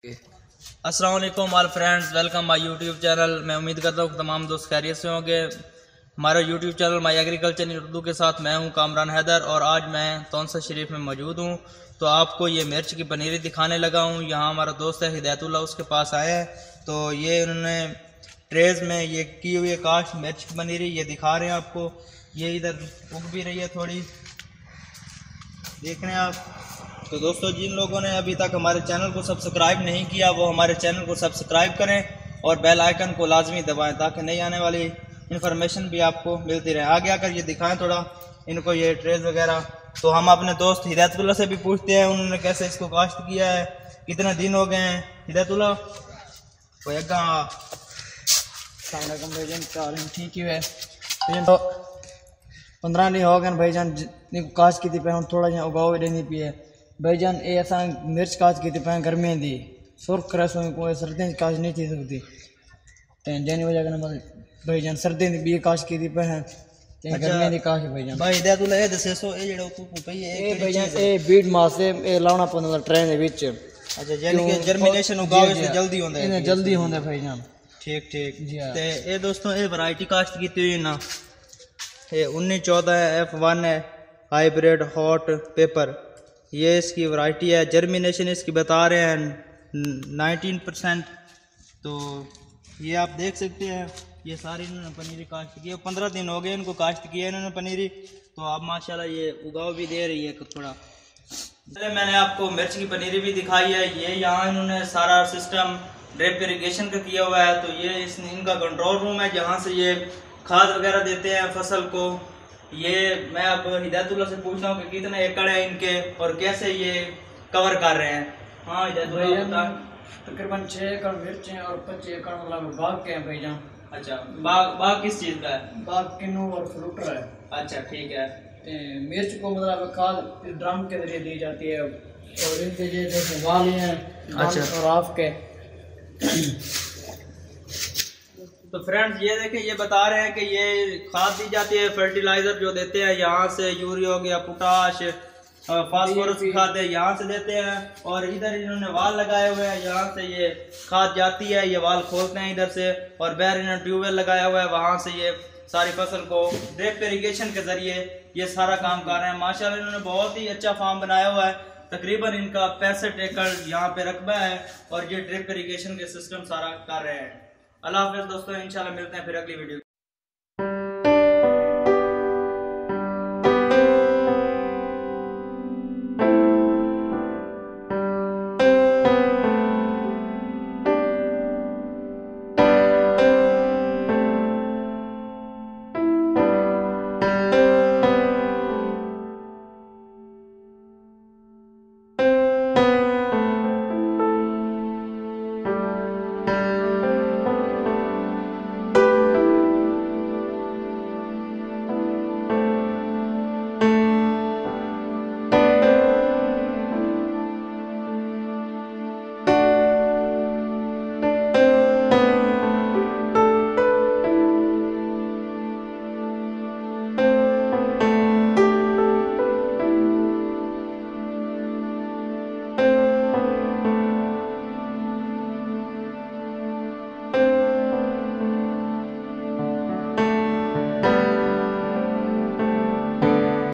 अस्सलाम वालेकुम all friends, welcome my YouTube channel. मैं उम्मीद करता हूँ तमाम दोस्त खैरियत से होंगे। हमारा YouTube channel my agriculture in Urdu के साथ मैं हूँ कामरान हैदर और आज मैं तौंसा शरीफ में मौजूद हूँ। तो आपको ये मिर्च की पनीरी दिखाने लगा हूँ। यहाँ हमारा दोस्त है हिदायतुल्लाह, उसके पास आए हैं। तो ये उन्होंने ट्रेज में ये की हुई है काश्त मिर्च की पनीरी, ये दिखा रहे हैं आपको। ये इधर उग भी रही है थोड़ी, देख रहे हैं आप। तो दोस्तों, जिन लोगों ने अभी तक हमारे चैनल को सब्सक्राइब नहीं किया वो हमारे चैनल को सब्सक्राइब करें और बेल आइकन को लाजमी दबाएं ताकि नई आने वाली इन्फॉर्मेशन भी आपको मिलती रहे। आगे आकर ये दिखाएं थोड़ा इनको, ये ट्रेज वगैरह। तो हम अपने दोस्त हिदायतुल्लाह से भी पूछते हैं उन्होंने कैसे इसको काश्त किया है, कितने दिन हो गए हैं। हिदायतुल्लाह ठीक ही है, 15 दिन हो गए भाईजान काश की पे हम थोड़ा जहाँ उगाओ रहनी पी है भाईजान। ये असा मिर्च काश की पे गर्मियों दी सुर्ख रस कोई सर्दियों काश नहीं थी सकती जैनी वजह कन्नै भाईजान सर्दियों की बी काश की पे हैं गर्मियों की काश भाईजान। भाई हिदायतुल्लाह ये दसे सो ये जेड़ा तू पई है ये भाईजान ये बीट मास से लाना पौंदा ट्रेन दे विच। अच्छा, यानी कि जर्मिनेशन उगाओ इससे जल्दी होंदा है। इन्हें जल्दी होंदा भाईजान। ठीक ठीक। ते ये दोस्तों ये वैरायटी काश्त की हुई ना, ये 1914 है, F1 है, हाइब्रिड हॉट पेपर, ये इसकी वैरायटी है। जर्मिनेशन इसकी बता रहे हैं 19%। तो ये आप देख सकते हैं, ये सारी इन्होंने पनीरी काश्त की है। 15 दिन हो गए इनको काश्त किया इन्होंने पनीरी। तो आप माशाल्लाह ये उगाव भी दे रही है थोड़ा। पहले मैंने आपको मिर्च की पनीरी भी दिखाई है। ये यहाँ इन्होंने सारा सिस्टम ड्रिप इरिगेशन का किया हुआ है। तो ये इनका कंट्रोल रूम है जहाँ से ये खाद वगैरह देते हैं फसल को। ये मैं अब हिदायतुल्लाह से पूछता हूँ कि कितने एकड़ है इनके और कैसे ये कवर कर रहे हैं। हाँ हिदायतुल्लाह, तकरीबन 6 एकड़ मिर्च हैं और 25 एकड़ मतलब बाग के हैं भाईजान। अच्छा, बाग किस चीज़ का है? बाग किन्नू और फ्रूटर है। अच्छा ठीक है। मिर्च को मतलब खाद ड्रम के जरिए दी जाती है और इनके जैसे वाल हैं। अच्छा, और आपके तो फ्रेंड्स ये देखें, ये बता रहे हैं कि ये खाद दी जाती है, फर्टिलाइजर जो देते हैं यहाँ से, यूरिया हो गया, पोटाश, फास्फोरस की खाद है यहाँ से देते हैं। और इधर इन्होंने वाल लगाए हुए हैं, यहाँ से ये खाद जाती है, ये वाल खोलते हैं इधर से। और बैर इन्होंने ट्यूबवेल लगाया हुआ है, वहाँ से ये सारी फसल को ड्रिप इरिगेशन के जरिए ये सारा काम कर रहे हैं। माशाल्लाह इन्होंने बहुत ही अच्छा फार्म बनाया हुआ है। तकरीबन इनका 65 एकड़ यहाँ पे रकबा है और ये ड्रिप इरिगेशन के सिस्टम सारा कर रहे हैं। अल्लाह हाफ़िज़ दोस्तों, इंशाल्लाह मिलते हैं फिर अगली वीडियो।